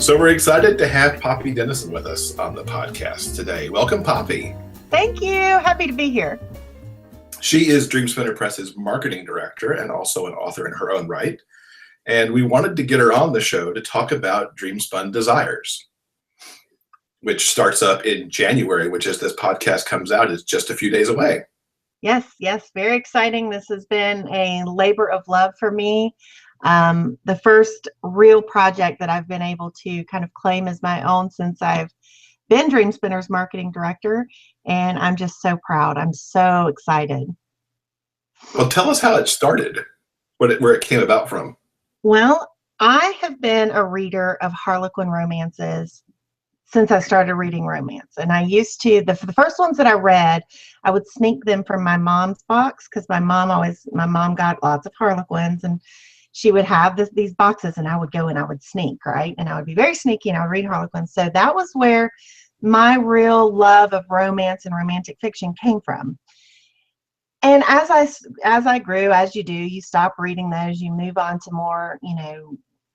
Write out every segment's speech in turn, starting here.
So we're excited to have Poppy Dennison with us on the podcast today. Welcome, Poppy. Thank you. Happy to be here. She is Dreamspinner Press's marketing director and also an author in her own right. And we wanted to get her on the show to talk about Dreamspun Desires, which starts up in January, which as this podcast comes out is just a few days away. Yes, very exciting. This has been a labor of love for me. The first real project that I've been able to kind of claim as my own since I've been Dreamspinner's marketing director, and I'm just so proud. I'm so excited. Well, tell us how it started, where it came about from. Well, I have been a reader of Harlequin romances since I started reading romance. And I used to, the first ones that I read, I would sneak them from my mom's box because my mom got lots of Harlequins, and she would have these boxes, and I would go and I would sneak, right? And I would be very sneaky and I would read Harlequins. So that was where my real love of romance and romantic fiction came from. And as I grew, as you do, you stop reading those, you move on to more,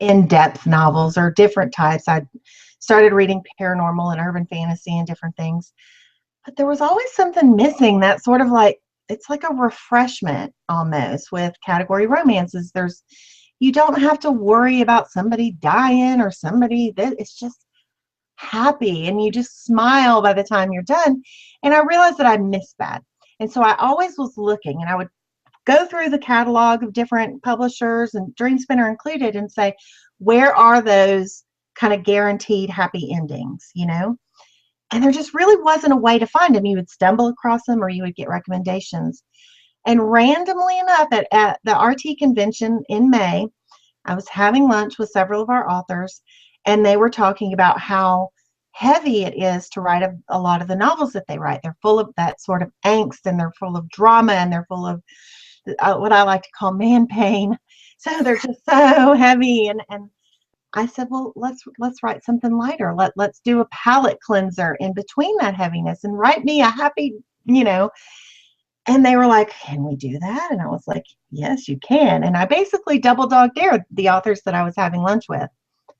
in-depth novels or different types. I started reading paranormal and urban fantasy and different things. But there was always something missing that sort of it's like a refreshment almost with category romances. You don't have to worry about somebody dying or somebody it's just happy and you just smile by the time you're done. And I realized that I missed that. And so I always was looking, and I would go through the catalog of different publishers, and Dreamspinner included, and say, where are those kind of guaranteed happy endings, And there just really wasn't a way to find them. You would stumble across them or you would get recommendations. And randomly enough, at the RT convention in May, I was having lunch with several of our authors, and they were talking about how heavy it is to write a lot of the novels that they write. They're full of that sort of angst, and they're full of drama, and they're full of what I like to call man pain. So they're just so heavy. And I said, well, let's write something lighter. Let's do a palate cleanser in between that heaviness and write me a happy, And they were like, can we do that? And I was like, yes, you can. And I basically double dog dared the authors that I was having lunch with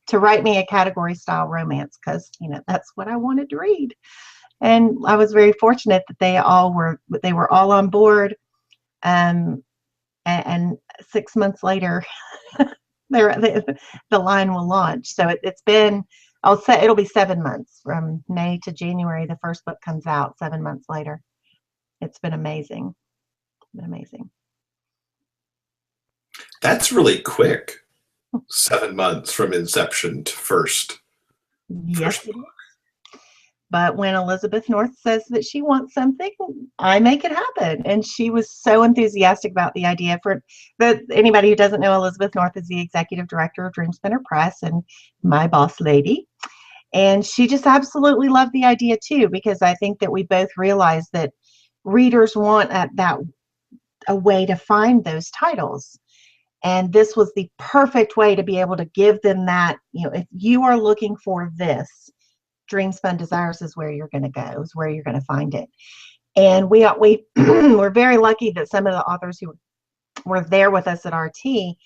to write me a category style romance because, that's what I wanted to read. And I was very fortunate that they were all on board. And 6 months later, the line will launch. So it's been, I'll say it'll be 7 months from May to January. The first book comes out 7 months later. It's been amazing. That's really quick. 7 months from inception to first. Yes, it is. But when Elizabeth North says that she wants something, I make it happen. And she was so enthusiastic about the idea. For anybody who doesn't know, Elizabeth North is the executive director of Dreamspinner Press and my boss lady. And she just absolutely loved the idea too, because I think that we both realize that readers want a way to find those titles. And this was the perfect way to be able to give them that, if you are looking for this, Dreamspun Desires is where you're going to go, is where you're going to find it. And we we're very lucky that some of the authors who were there with us at RT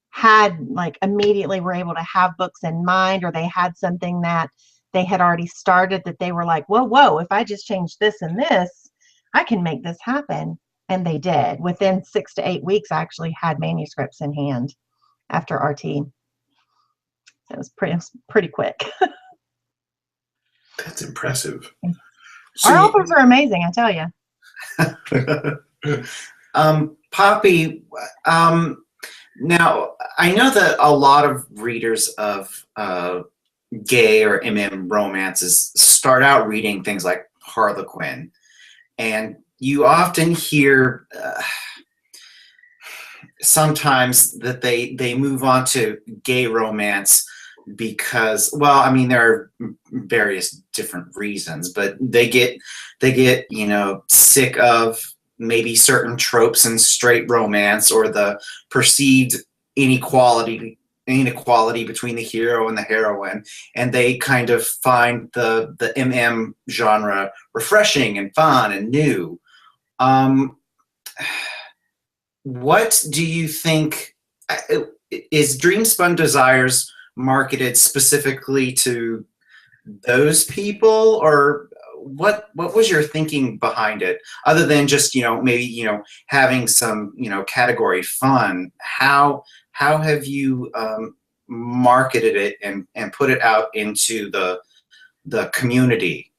had immediately were able to have books in mind, or they had something that they had already started that they were like, whoa, if I just change this and this, I can make this happen. And they did. Within 6 to 8 weeks, I actually had manuscripts in hand after RT. So it was pretty quick. That's impressive. Our authors are amazing, I tell you. Poppy, now I know that a lot of readers of gay or romances start out reading things like Harlequin, and you often hear sometimes that they move on to gay romance because, there are various different reasons, but they get sick of maybe certain tropes in straight romance or the perceived inequality between the hero and the heroine, and they kind of find the genre refreshing and fun and new. What do you think is Dreamspun Desires marketed specifically to those people, or what was your thinking behind it, other than just, maybe, having some, category fun? How have you marketed it and put it out into the community?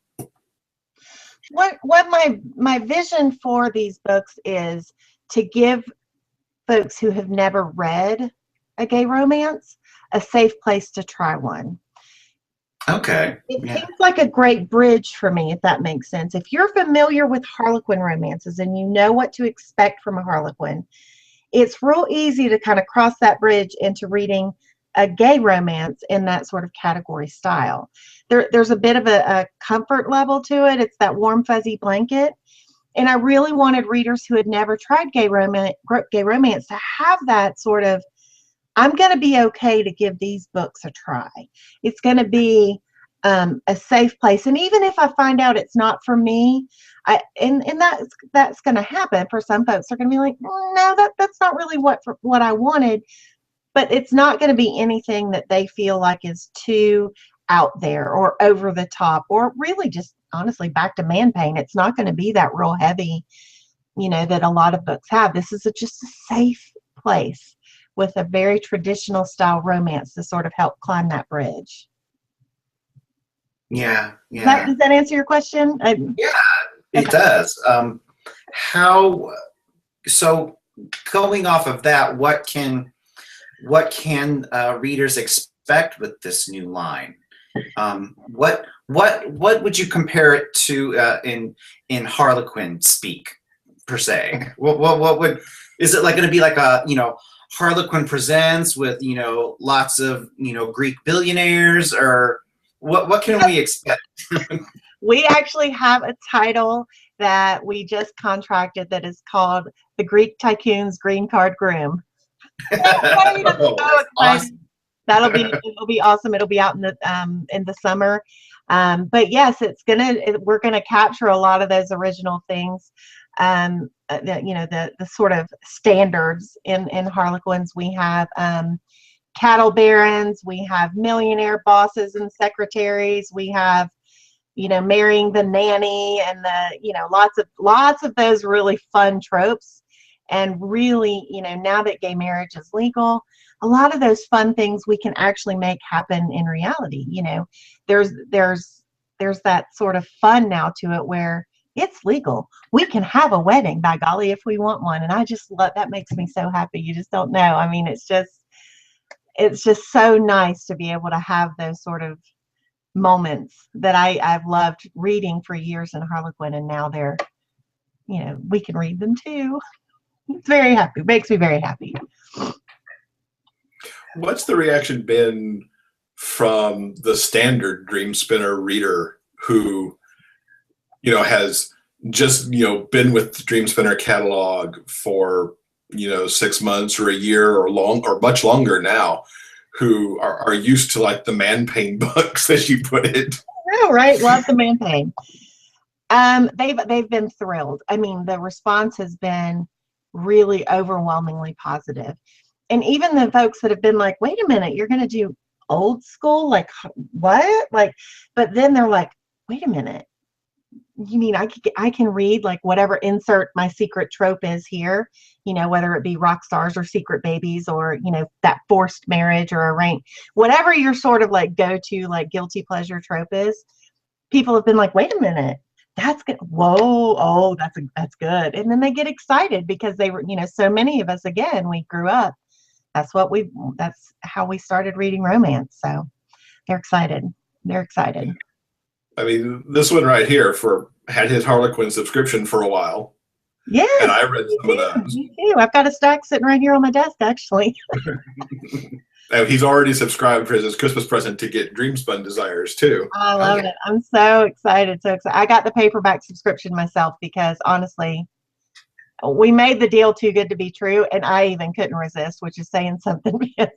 What my vision for these books is to give folks who have never read a gay romance a safe place to try one. Okay. It seems like a great bridge for me, if that makes sense. If you're familiar with Harlequin romances and you know what to expect from a Harlequin, it's real easy to kind of cross that bridge into reading a gay romance in that sort of category style. There's a bit of a comfort level to it. It's that warm, fuzzy blanket. And I really wanted readers who had never tried gay romance to have that sort of, I'm going to be okay to give these books a try. It's going to be a safe place. And even if I find out it's not for me, and that's going to happen for some folks. They're going to be like, no, that's not really what I wanted. But it's not going to be anything that they feel like is too out there or over the top, or really just honestly back to man pain. It's not going to be that real heavy, that a lot of books have. This is just a safe place with a very traditional style romance to sort of help climb that bridge. Yeah. Does that answer your question? Yeah, it does. So going off of that, what can readers expect with this new line? What would you compare it to in Harlequin speak, per se? What would, is it like going to be like a Harlequin Presents with lots of Greek billionaires, or what can we expect? We actually have a title that we just contracted that is called The Greek Tycoon's Green Card Groom. Awesome. It'll be awesome. It'll be out in the summer. But yes, we're gonna capture a lot of those original things. The sort of standards in Harlequins. We have cattle barons, we have millionaire bosses and secretaries, we have marrying the nanny, and lots of those really fun tropes. And really, now that gay marriage is legal, a lot of those fun things we can actually make happen in reality. There's that sort of fun now to it where it's legal. We can have a wedding, by golly, if we want one. And I just love that. Makes me so happy. You just don't know. I mean, it's just so nice to be able to have those sort of moments that I've loved reading for years in Harlequin, and now they're, we can read them too. It's very happy. Makes me very happy. What's the reaction been from the standard Dreamspinner reader who, has just, been with the Dreamspinner catalog for, 6 months or a year or much longer now, who are used to like the man pain books, as you put it? Oh, right. Love the man pain. They've been thrilled. I mean, the response has been really overwhelmingly positive. And even the folks that have been like, wait a minute, you're going to do old school? Like, what? Like, but then they're like, wait a minute. You mean I can read like whatever insert my secret trope is here, whether it be rock stars or secret babies or, that forced marriage or arranged, whatever your sort of like go-to like guilty pleasure trope is. People have been like, wait a minute, that's good. Whoa, oh, that's good. And then they get excited because they were, so many of us, again, we grew up. That's how we started reading romance. So they're excited. I mean, this one right here had his Harlequin subscription for a while. Yeah. And I read some of those. Me too. I've got a stack sitting right here on my desk, actually. And he's already subscribed for his Christmas present to get Dreamspun Desires too. I love it. I'm so excited. I got the paperback subscription myself because honestly, we made the deal too good to be true, and I even couldn't resist, which is saying something because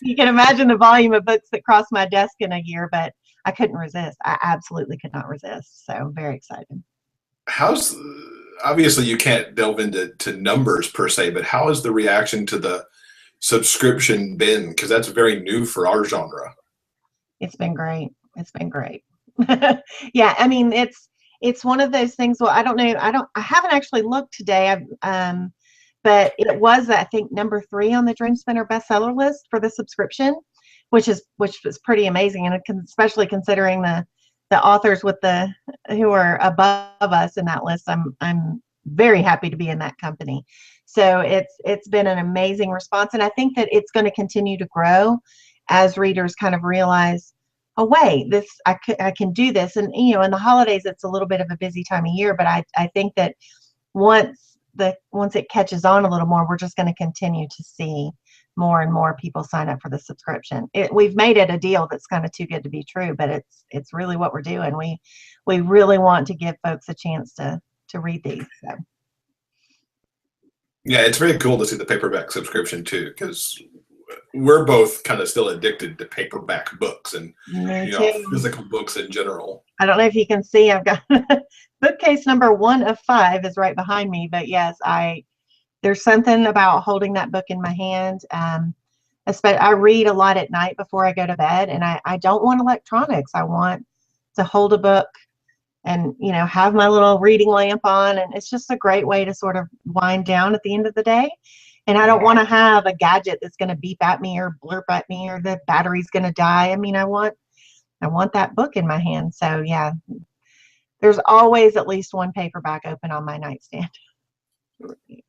you can imagine the volume of books that crossed my desk in a year, but I couldn't resist. I absolutely could not resist. So I'm very excited. Obviously you can't delve into numbers per se, but how is the reaction to the subscription been? Because that's very new for our genre. It's been great. It's been great. Yeah, I mean, it's one of those things. Well, I don't know. I haven't actually looked today. But it was, I think, number 3 on the Dreamspinner bestseller list for the subscription, which was pretty amazing, and especially considering the authors who are above us in that list. I'm very happy to be in that company. So it's been an amazing response, and I think that it's going to continue to grow as readers kind of realize, oh wait, I can do this. And in the holidays it's a little bit of a busy time of year, but I think that once it catches on a little more, we're just going to continue to see more and more people sign up for the subscription. We've made it a deal that's kind of too good to be true, but it's really what we're doing. We really want to give folks a chance to read these. So. Yeah, it's very cool to see the paperback subscription too, because we're both kind of still addicted to paperback books and physical books in general. I don't know if you can see, I've got bookcase number 1 of 5 is right behind me, but yes, there's something about holding that book in my hand. I read a lot at night before I go to bed, and I don't want electronics. I want to hold a book and have my little reading lamp on, and it's just a great way to sort of wind down at the end of the day. And I don't want to have a gadget that's going to beep at me or blurp at me or the battery's going to die. I mean, I want that book in my hand. So yeah, there's always at least one paperback open on my nightstand.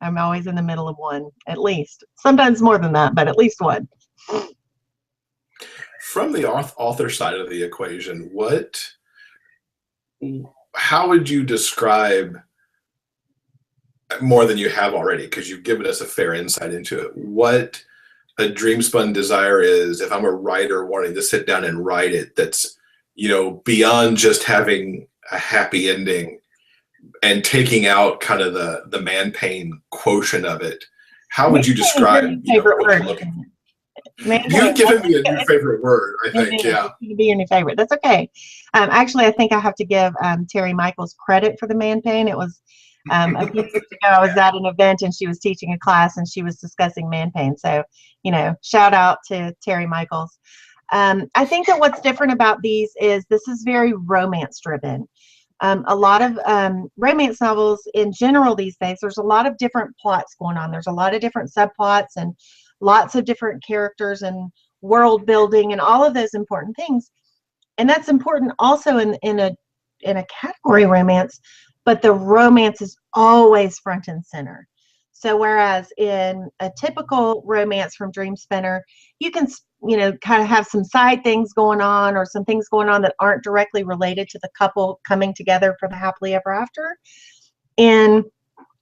I'm always in the middle of one, at least. Sometimes more than that, but at least one. From the author side of the equation, how would you describe, more than you have already, because you've given us a fair insight into it, what a Dreamspun Desire is, if I'm a writer wanting to sit down and write it, that's beyond just having a happy ending and taking out kind of the man pain quotient of it? How would you describe favorite word? You've given me a new favorite word, I think. Yeah, it can be your new favorite. That's okay. Actually, I think I have to give Terry Michaels credit for the man pain. It was a few years ago, I was at an event and she was teaching a class and she was discussing man pain. So, shout out to Terry Michaels. I think that what's different about these is this is very romance driven. A lot of romance novels in general these days, there's a lot of different plots going on. There's a lot of different subplots and lots of different characters and world building and all of those important things. And that's important also in a category romance, but the romance is always front and center. So whereas in a typical romance from Dreamspinner, you can, kind of have some side things going on or some things going on that aren't directly related to the couple coming together for the happily ever after. In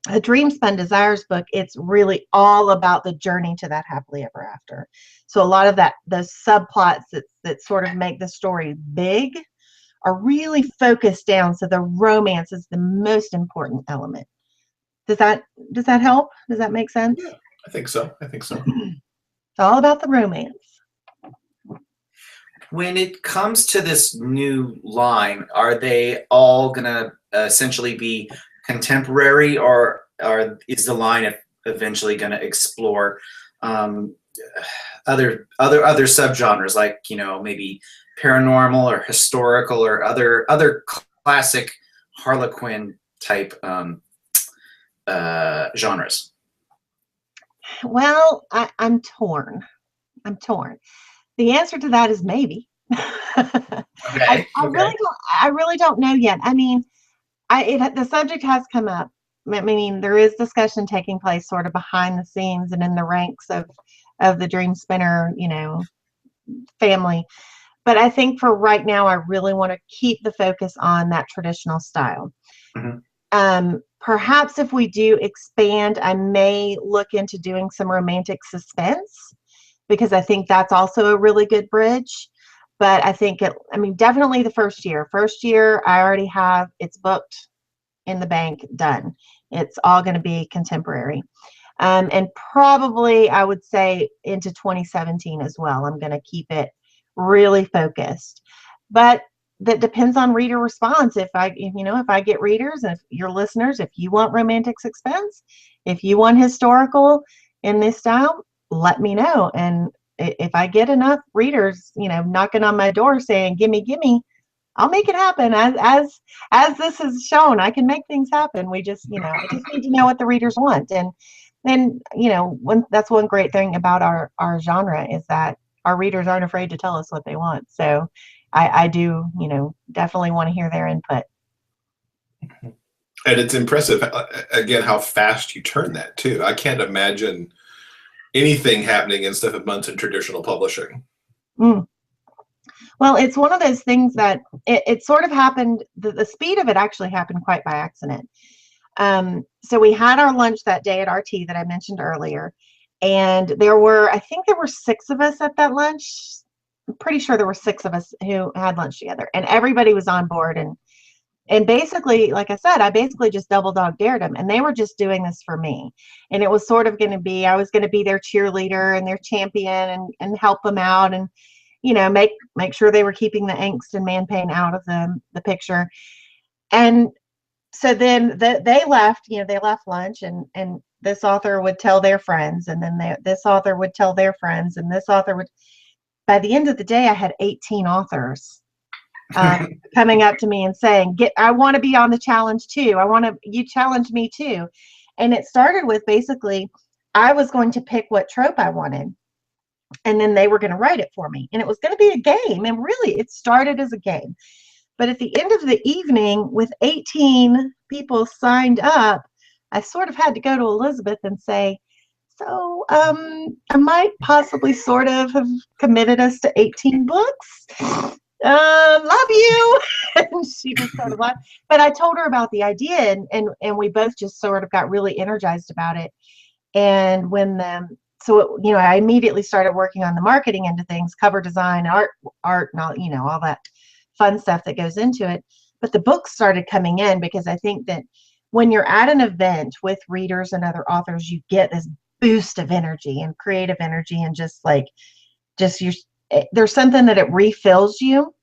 a Dreamspun Desires book, it's really all about the journey to that happily ever after. So a lot of those subplots that sort of make the story big are really focused down, so the romance is the most important element. Does that help? Does that make sense? Yeah, I think so. It's all about the romance. When it comes to this new line, are they all gonna essentially be contemporary, or is the line eventually gonna explore other subgenres, like maybe paranormal or historical or other classic Harlequin type genres? Well, I'm torn. The answer to that is maybe. Okay. I really don't know yet. I mean, the subject has come up. I mean, there is discussion taking place sort of behind the scenes and in the ranks of the Dreamspinner, family. But I think for right now, I really want to keep the focus on that traditional style. Mm-hmm. Perhaps if we do expand, I may look into doing some romantic suspense, because I think that's also a really good bridge. But I think definitely the first year. First year, I already have it's booked in the bank, done. It's all going to be contemporary. And probably I would say into 2017 as well. I'm going to keep it really focused. But that depends on reader response. If I get readers, if your listeners, if you want romantic suspense, if you want historical in this style, let me know. And if I get enough readers, knocking on my door saying, gimme, gimme, I'll make it happen. As this has shown, I can make things happen. I just need to know what the readers want. And then, that's one great thing about our genre is that our readers aren't afraid to tell us what they want. So I do, definitely want to hear their input. And it's impressive, again, how fast you turn that too. I can't imagine anything happening in 7 months in traditional publishing. Well, it's one of those things that it sort of happened, the speed of it actually happened quite by accident. So we had our lunch that day at RT that I mentioned earlier, and I think there were 6 of us at that lunch. I'm pretty sure there were 6 of us who had lunch together, and everybody was on board. And basically, like I said, I basically just double dog dared them, and they were just doing this for me. And it was sort of going to be, I was going to be their cheerleader and their champion and help them out and, make sure they were keeping the angst and man pain out of the picture. And so then they left, they left lunch, and this author would tell their friends, and then this author would tell their friends, and this author would, by the end of the day, I had 18 authors coming up to me and saying, I want to be on the challenge too. You challenge me too. And it started with basically, I was going to pick what trope I wanted, and then they were going to write it for me. And it was going to be a game. And really, it started as a game. But at the end of the evening, with 18 people signed up, I sort of had to go to Elizabeth and say, so I might possibly sort of have committed us to 18 books. Love you. And she just sort of laughed. But I told her about the idea, and we both just sort of got really energized about it. And I immediately started working on the marketing end of things, cover design, art, and all that fun stuff that goes into it. But the books started coming in because I think that when you're at an event with readers and other authors, you get this boost of energy and creative energy, and there's something that it refills you.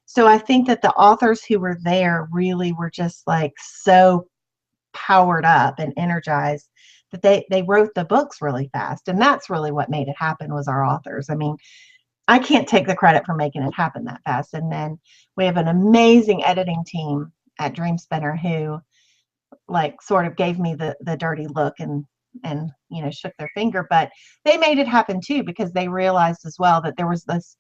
So I think that the authors who were there really were just like so powered up and energized that they wrote the books really fast. And that's really what made it happen, was our authors. I mean, I can't take the credit for making it happen that fast. And then we have an amazing editing team at Dreamspinner who sort of gave me the dirty look and shook their finger, but they made it happen too, because they realized as well that there was this,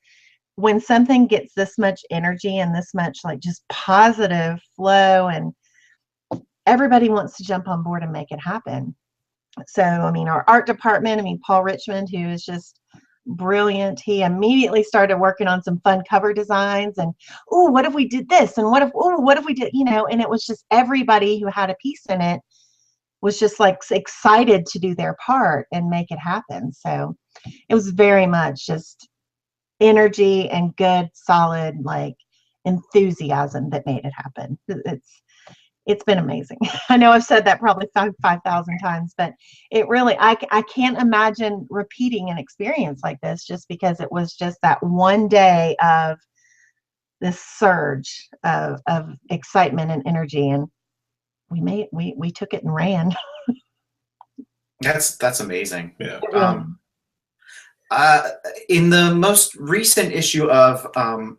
when something gets this much energy and this much just positive flow, and everybody wants to jump on board and make it happen. So, I mean, our art department, Paul Richmond, who is just brilliant, he immediately started working on some fun cover designs, and what if we did this, and what if we did, and it was just everybody who had a piece in it was just excited to do their part and make it happen. So it was very much just energy and good, solid, enthusiasm that made it happen. It's been amazing. I know I've said that probably 5,000 times, but it really, I can't imagine repeating an experience like this, just because it was just that one day of this surge of excitement and energy, and we took it and ran. That's amazing. Yeah. In the most recent issue of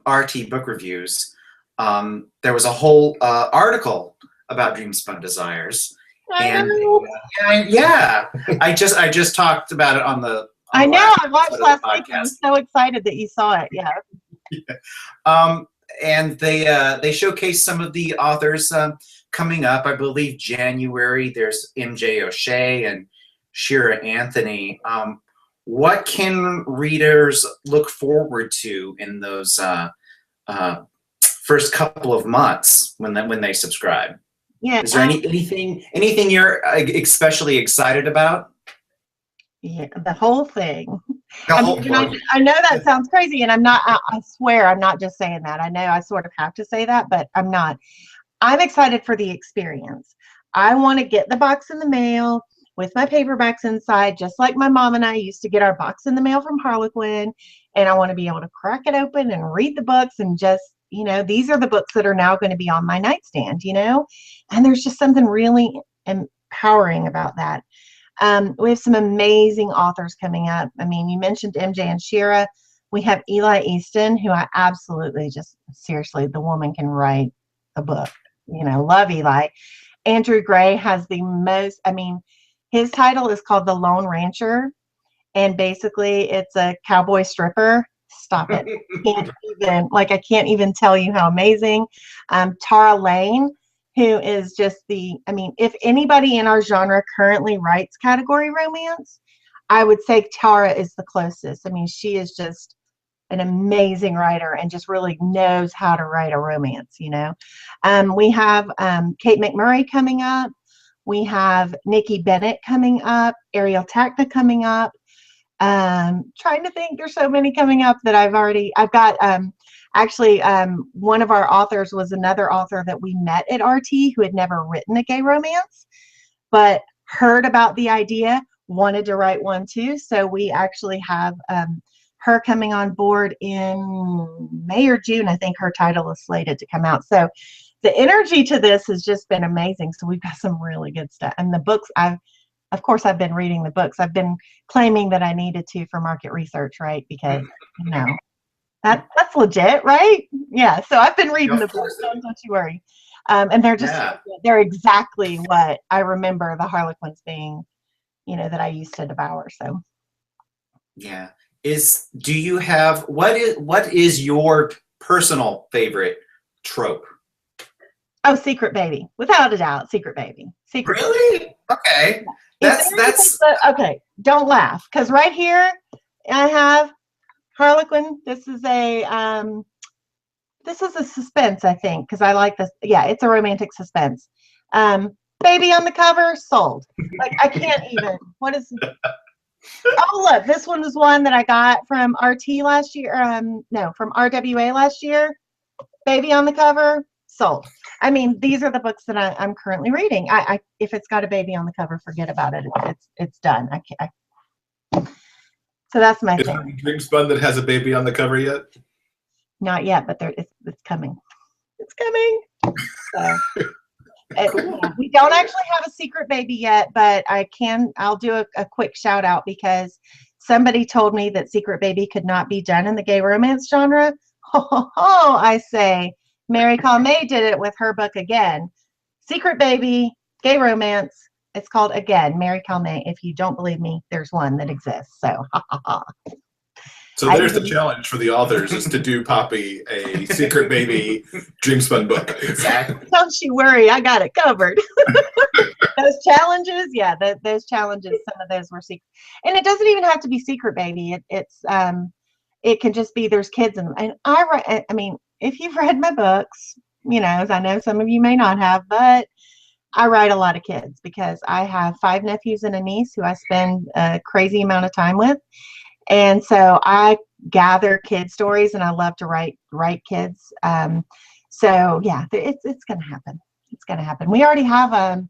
RT Book Reviews, there was a whole article about Dreamspun Desires. I know. Yeah. I just talked about it on the. I know. I watched last week. I'm so excited that you saw it. Yeah. Yeah. And they showcased some of the authors coming up. I believe January. There's MJ O'Shea and Shira Anthony. What can readers look forward to in those first couple of months when they subscribe? Yeah. Is there anything you're especially excited about? Yeah, the whole thing. The whole thing. I know that sounds crazy, and I'm not. I swear, I'm not just saying that. I know I sort of have to say that, but I'm not. I'm excited for the experience. I want to get the box in the mail with my paperbacks inside, just like my mom and I used to get our box in the mail from Harlequin. And I want to be able to crack it open and read the books and just, these are the books that are now going to be on my nightstand, and there's just something really empowering about that. We have some amazing authors coming up. I mean, you mentioned MJ and Shira. We have Eli Easton, who I absolutely just, seriously, the woman can write a book. You know, love Eli. Andrew Gray has the most, I mean, his title is called The Lone Rancher. And basically it's a cowboy stripper. Stop it. I can't even tell you how amazing. Tara Lane, who is just I mean, if anybody in our genre currently writes category romance, I would say Tara is the closest. I mean, she is just an amazing writer and just really knows how to write a romance, you know. We have Kate McMurray coming up. We have Nikki Bennett coming up, Ariel Tacta coming up. Trying to think, there's so many coming up that I've got actually one of our authors was another author that we met at RT who had never written a gay romance, but heard about the idea, wanted to write one too. So we actually have her coming on board in May or June. I think her title is slated to come out. So the energy to this has just been amazing. So we've got some really good stuff. And the books, of course, I've been reading the books. I've been claiming that I needed to for market research, right? Because, you know, that's legit, right? Yeah. So I've been reading the books. Don't you worry. And they're just, they're exactly what I remember the Harlequins being, you know, that I used to devour. So. Yeah. Do you have, what is your personal favorite trope? Oh, Secret Baby. Without a doubt, Secret Baby. Secret Really? Baby. Okay. Okay, don't laugh, because right here I have Harlequin. This is a suspense, I think, because I like this. Yeah, it's a romantic suspense. Baby on the cover, sold. Like, I can't even. What is it? Oh, look, this one was one that I got from RT last year. No, from RWA last year. Baby on the cover, sold. I mean, these are the books that I'm currently reading. If it's got a baby on the cover, forget about it. It's done. So that's my thing. Is there a Dreamspun that has a baby on the cover yet? Not yet, but it's coming. It's coming. So, we don't actually have a Secret Baby yet, but I'll do a quick shout out because somebody told me that Secret Baby could not be done in the gay romance genre. I say, Mary Calmay did it with her book Again. Secret Baby, gay romance. It's called Again, Mary Calmay. If you don't believe me, there's one that exists. So, So there's the challenge for the authors is to do Poppy a Secret Baby Dreamspun book. Exactly. Don't you worry, I got it covered. Those challenges, yeah, those challenges, some of those were secret. And it doesn't even have to be Secret Baby. It can just be there's kids in them. And I mean, if you've read my books, you know, as I know some of you may not have, but I write a lot of kids because I have 5 nephews and a niece who I spend a crazy amount of time with. And so I gather kid stories and I love to write kids. So yeah, it's going to happen. It's going to happen. We already have a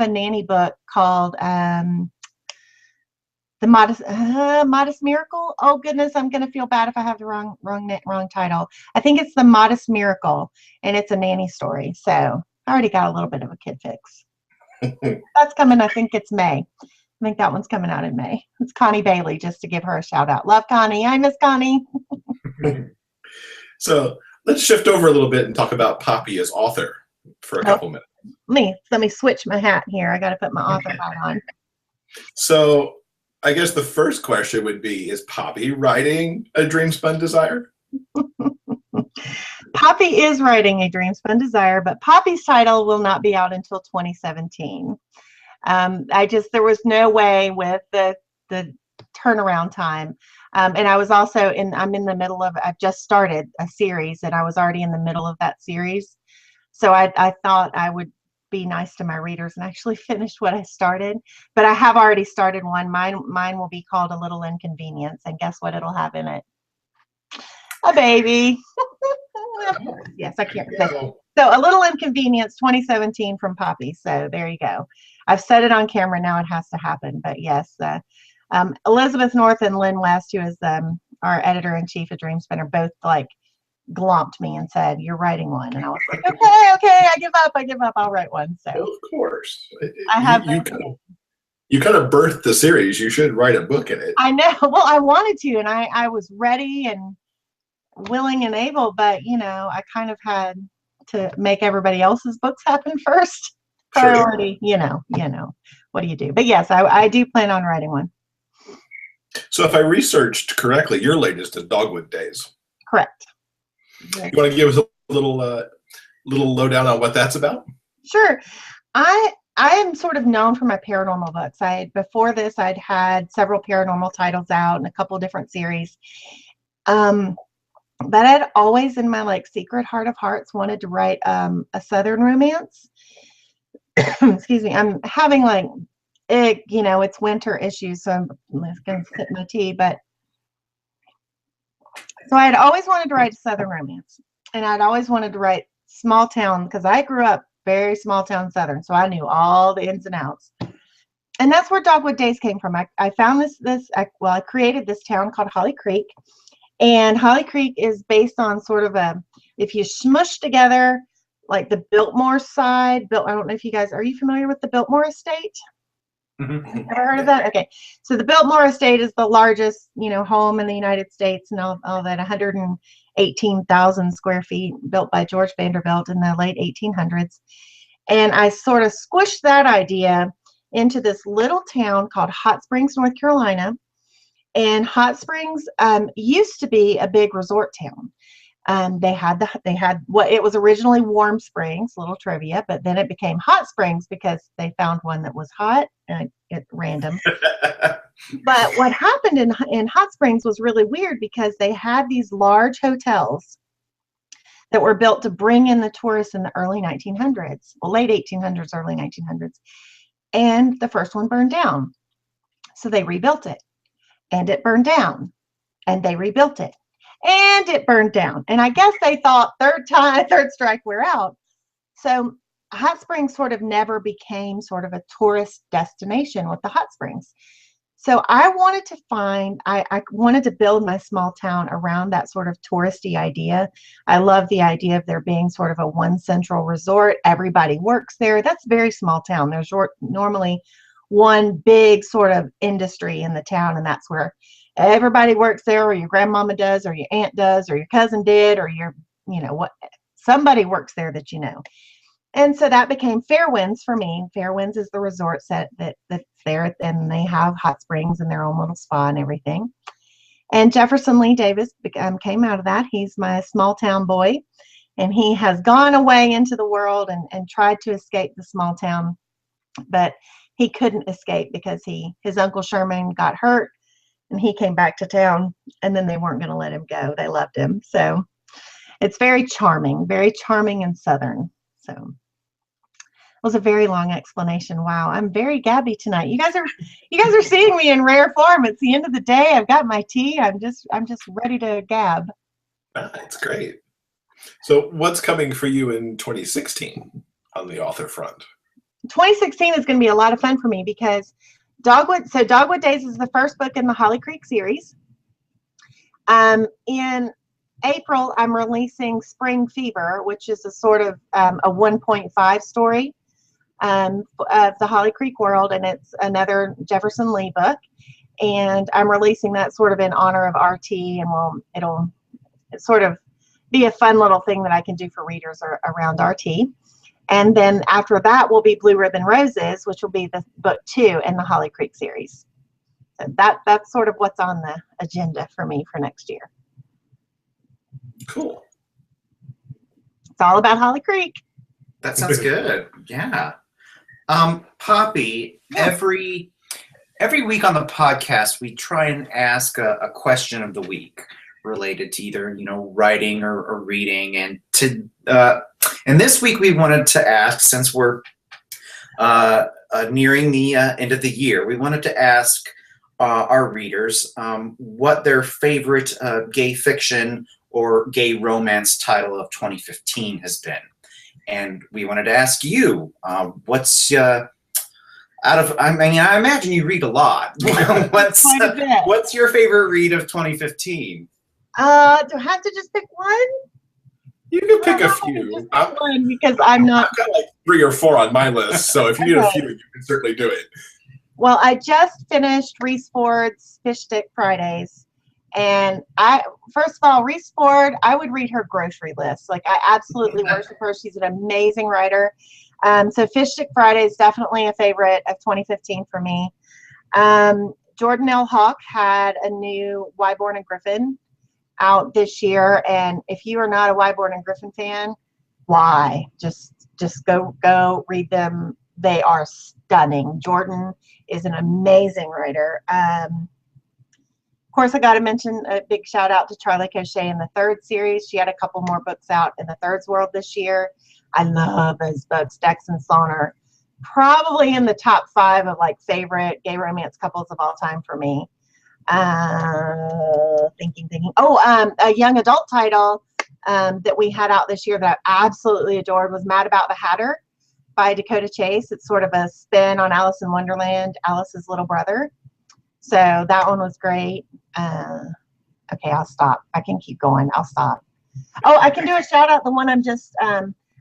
nanny book called The Modest Miracle. Oh goodness, I'm going to feel bad if I have the wrong title. I think it's The Modest Miracle, and it's a nanny story. So I already got a little bit of a kid fix. That's coming. I think it's May. I think that one's coming out in May. It's Connie Bailey, just to give her a shout out. Love Connie. I miss Connie. So let's shift over a little bit and talk about Poppy as author for a couple minutes. Let me switch my hat here. I got to put my author hat on. So I guess the first question would be, is Poppy writing a Dreamspun Desire? Poppy is writing a Dreamspun Desire, but Poppy's title will not be out until 2017. There was no way with the turnaround time. And I was also I'm in the middle of, I've just started a series and I was already in the middle of that series. So I thought I would be nice to my readers and actually finish what I started, but I have already started one. Mine will be called A Little Inconvenience. And guess what it'll have in it? A baby. Yes, I can't say. So A Little Inconvenience 2017 from Poppy. So there you go. I've said it on camera. Now it has to happen. But yes, Elizabeth North and Lynn West, who is our editor-in-chief of Dreamspinner, both like glomped me and said, "You're writing one." And I was like, okay, I give up. I'll write one. So of course. I have You kind of birthed the series. You should write a book in it. I know. Well, I wanted to, and I was ready and willing and able, but I kind of had to make everybody else's books happen first. Priority, what do you do? But yes, I do plan on writing one. So if I researched correctly, your latest is Dogwood Days. Correct. You want to give us a little lowdown on what that's about? Sure. I am sort of known for my paranormal books. Before this, I'd had several paranormal titles out and a couple of different series. But I'd always, in my secret heart of hearts, wanted to write a Southern romance. Excuse me. I'm having it's winter issues, so I'm just going to sip my tea. But so I had always wanted to write a Southern romance, and I'd always wanted to write small town because I grew up very small town Southern, so I knew all the ins and outs. And that's where Dogwood Days came from. I found I created this town called Holly Creek, and Holly Creek is based on sort of if you smush together the Biltmore side. I don't know if you guys, are you familiar with the Biltmore Estate? Mm-hmm. Ever heard of that? Okay. So the Biltmore Estate is the largest, home in the United States, and all that 118,000 square feet, built by George Vanderbilt in the late 1800s. And I sort of squished that idea into this little town called Hot Springs, North Carolina. And Hot Springs used to be a big resort town. They had what it was originally Warm Springs, little trivia, but then it became Hot Springs because they found one that was hot and at random. But what happened in Hot Springs was really weird because they had these large hotels that were built to bring in the tourists in the early 1900s, well, late 1800s, early 1900s. And the first one burned down. So they rebuilt it, and it burned down, and they rebuilt it. And it burned down. And I guess they thought third strike, we're out. So Hot Springs sort of never became sort of a tourist destination with the hot springs. So I wanted to build my small town around that sort of touristy idea. I love the idea of there being sort of a one central resort. Everybody works there. That's a very small town. There's normally one big sort of industry in the town, and that's where everybody works there, or your grandmama does, or your aunt does, or your cousin did, or somebody works there that you know. And so that became Fairwinds for me. Fairwinds is the resort set that's there, and they have hot springs and their own little spa and everything. And Jefferson Lee Davis came out of that. He's my small town boy, and he has gone away into the world and tried to escape the small town, but he couldn't escape because his Uncle Sherman got hurt, and he came back to town, and then they weren't going to let him go. They loved him. So it's very charming and Southern. So it was a very long explanation. Wow, I'm very gabby tonight. You guys are seeing me in rare form. It's the end of the day. I've got my tea. I'm just ready to gab. That's great. So what's coming for you in 2016 on the author front? 2016 is going to be a lot of fun for me because Dogwood Days is the first book in the Holly Creek series. In April, I'm releasing Spring Fever, which is a sort of a 1.5 story of the Holly Creek world, and it's another Jefferson Lee book. And I'm releasing that sort of in honor of RT, and it'll sort of be a fun little thing that I can do for readers around RT. And then after that will be Blue Ribbon Roses, which will be the book 2 in the Holly Creek series. So that's sort of what's on the agenda for me for next year. Cool. It's all about Holly Creek. That sounds good. Yeah. Poppy, yeah. Every week on the podcast, we try and ask a question of the week related to either writing or reading, and this week we wanted to ask, since we're nearing the end of the year, we wanted to ask our readers what their favorite gay fiction or gay romance title of 2015 has been. And we wanted to ask you, what's I imagine you read a lot. What's your favorite read of 2015? Do I have to just pick one? You can pick a few. One because I'm not. I've got like 3 or 4 on my list, so if you need a few, you can certainly do it. Well, I just finished Reese Ford's Fish Stick Fridays. And first of all, Reese Ford, I would read her grocery list. Like, I absolutely worship her. She's an amazing writer. So Fish Stick Friday is definitely a favorite of 2015 for me. Jordan L. Hawk had a new Wyborn and Griffin out this year. And if you are not a Wyborn and Griffin fan, why? Just go read them. They are stunning. Jordan is an amazing writer. Of course, I got to mention a big shout out to Charlie Cochet in the third series. She had a couple more books out in the Thirds World this year. I love those books. Dex and Sloan are probably in the top 5 of like favorite gay romance couples of all time for me. Thinking. Oh, a young adult title that we had out this year that I absolutely adored was Mad About the Hatter by Dakota Chase. It's sort of a spin on Alice in Wonderland, Alice's little brother. So that one was great. Okay, I'll stop. I can keep going. I'll stop. Oh, I can do a shout out. The one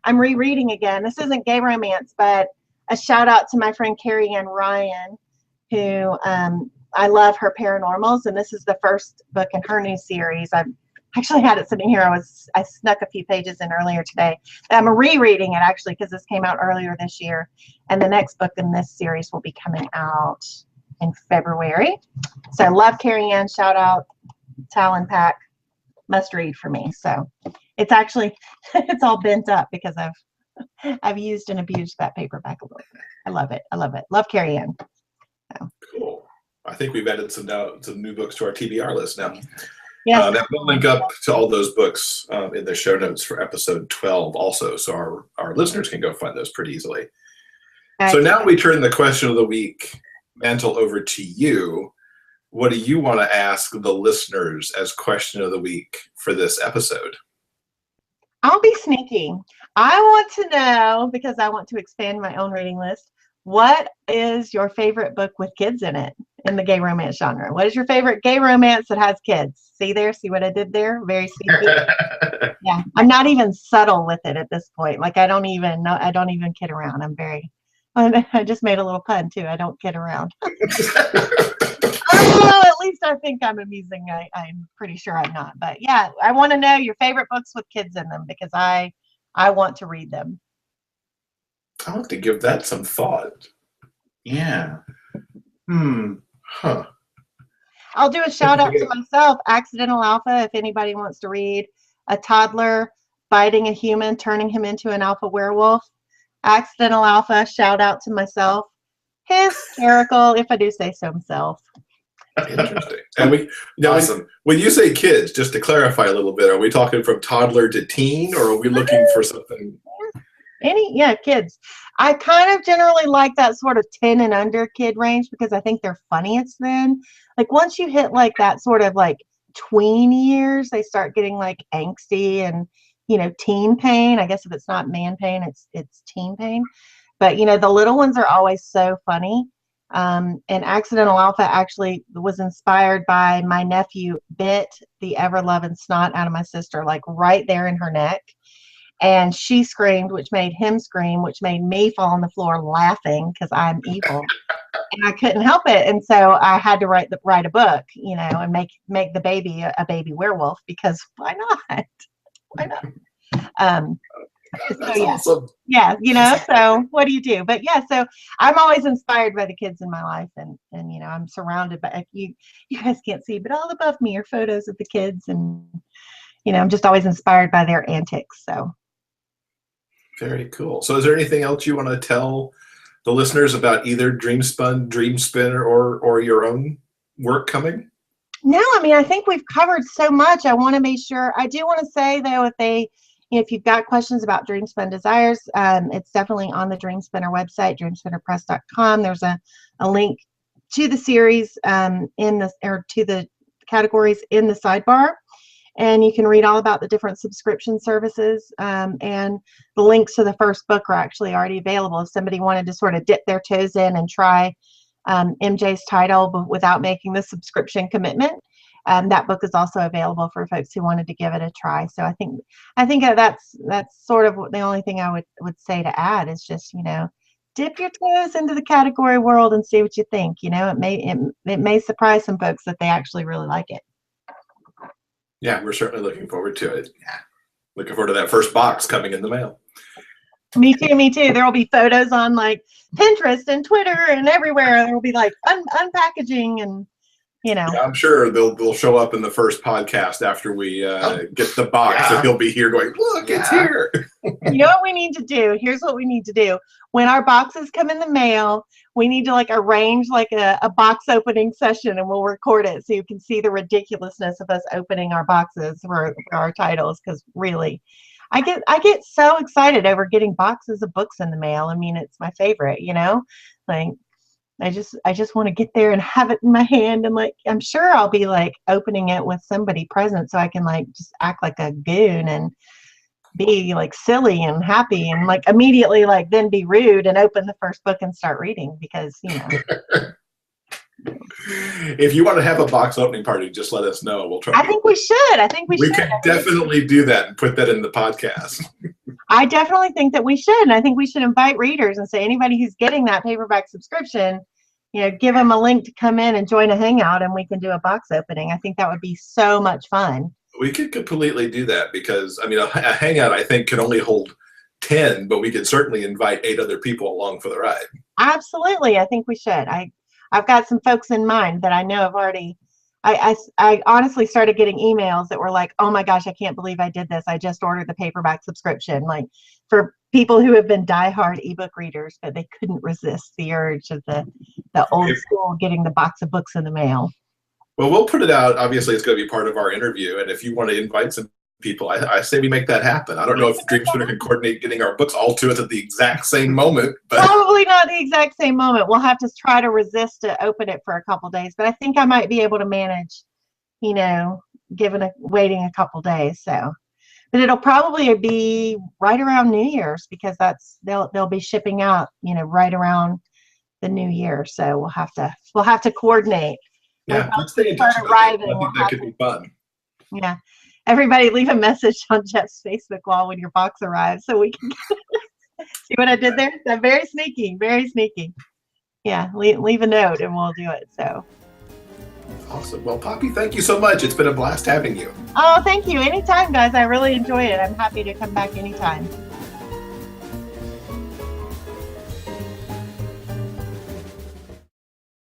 I'm rereading again. This isn't gay romance, but a shout out to my friend Carrie Ann Ryan, who I love her paranormals, and this is the first book in her new series. I've actually had it sitting here. I snuck a few pages in earlier today. I'm rereading it actually because this came out earlier this year, and the next book in this series will be coming out in February. So I love Carrie Ann. Shout out Talon Pack. Must read for me. So it's actually it's all bent up because I've used and abused that paperback a little bit. I love it. I love it. Love Carrie Ann. So. Cool. I think we've added some new books to our TBR list now. Yes. That will link up to all those books in the show notes for episode 12 also, so our listeners can go find those pretty easily. So now we turn the question of the week mantle over to you. What do you want to ask the listeners as question of the week for this episode? I'll be sneaky. I want to know, because I want to expand my own reading list, what is your favorite book with kids in it in the gay romance genre? What is your favorite gay romance that has kids? See what I did there? Very sneaky. Yeah, I'm not even subtle with it at this point. Like, I don't even kid around. I just made a little pun too. I don't kid around. Well, at least I think I'm amusing. I'm pretty sure I'm not. But yeah, I want to know your favorite books with kids in them because I want to read them. I'll have to give that some thought. Yeah. Huh. I'll do a shout out to myself, Accidental Alpha, if anybody wants to read a toddler biting a human, turning him into an alpha werewolf. Accidental Alpha, shout out to myself. Hysterical, if I do say so myself. Interesting. And awesome. When you say kids, just to clarify a little bit, are we talking from toddler to teen, or are we looking for something? Kids. I kind of generally like that sort of 10 and under kid range because I think they're funniest then. Like, once you hit like that sort of like tween years, they start getting like angsty and, teen pain. I guess if it's not man pain, it's teen pain. But, the little ones are always so funny. And Accidental Alpha actually was inspired by my nephew bit the ever-loving snot out of my sister, like right there in her neck. And she screamed, which made him scream, which made me fall on the floor laughing because I'm evil. And I couldn't help it. And so I had to write a book, and make the baby a baby werewolf because why not? Why not? That's awesome. Yeah, so what do you do? But yeah, so I'm always inspired by the kids in my life, and I'm surrounded by, you guys can't see, but all above me are photos of the kids, and I'm just always inspired by their antics. So very cool. So is there anything else you want to tell the listeners about either Dreamspun, Dreamspinner, or your own work coming? No, I think we've covered so much. I want to make sure. I do want to say though, if you've got questions about Dreamspun Desires, it's definitely on the Dreamspinner website, dreamspinnerpress.com. There's a link to the series to the categories in the sidebar, and you can read all about the different subscription services. And the links to the first book are actually already available. If somebody wanted to sort of dip their toes in and try MJ's title but without making the subscription commitment, that book is also available for folks who wanted to give it a try. So I think that's sort of the only thing I would say to add is just, dip your toes into the category world and see what you think. You know, it may surprise some folks that they actually really like it. Yeah, we're certainly looking forward to it. Yeah. Looking forward to that first box coming in the mail. Me too, me too. There will be photos on like Pinterest and Twitter and everywhere. There will be like unpackaging and, you know. Yeah, I'm sure they'll show up in the first podcast after we get the box. Yeah. So he'll be here going, look, it's here. You know what we need to do? Here's what we need to do. When our boxes come in the mail, we need to like arrange like a box opening session, and we'll record it so you can see the ridiculousness of us opening our boxes for our titles. Because really, I get so excited over getting boxes of books in the mail. I mean, it's my favorite, you know, like I just want to get there and have it in my hand, and like I'm sure I'll be like opening it with somebody present so I can like just act like a goon and be like silly and happy and like immediately like then be rude and open the first book and start reading because, you know. If you want to have a box opening party, just let us know. We'll try. I think we should. I think we should. We can definitely do that and put that in the podcast. I definitely think that we should. And I think we should invite readers and say anybody who's getting that paperback subscription, you know, give them a link to come in and join a hangout and we can do a box opening. I think that would be so much fun. We could completely do that because, I mean, a hangout, I think, can only hold 10, but we could certainly invite 8 other people along for the ride. Absolutely. I think we should. I've got some folks in mind that I know have already, I honestly started getting emails that were like, oh my gosh, I can't believe I did this. I just ordered the paperback subscription. Like for people who have been diehard ebook readers, but they couldn't resist the urge of the old school getting the box of books in the mail. Well, we'll put it out. Obviously, it's going to be part of our interview. And if you want to invite some people, I say we make that happen. I don't know if Dreamspinner can coordinate getting our books all to us at the exact same moment. But probably not the exact same moment. We'll have to try to resist to open it for a couple days. But I think I might be able to manage, you know, waiting a couple days. So, but it'll probably be right around New Year's because they'll be shipping out, you know, right around the New Year. So we'll have to coordinate. Yeah, let's stay in touch. I think that could be fun. Yeah. Everybody leave a message on Jeff's Facebook wall when your box arrives so we can see what I did there? That's very sneaky, very sneaky. Yeah, leave a note and we'll do it. So awesome. Well, Poppy, thank you so much. It's been a blast having you. Oh, thank you. Anytime, guys. I really enjoy it. I'm happy to come back anytime.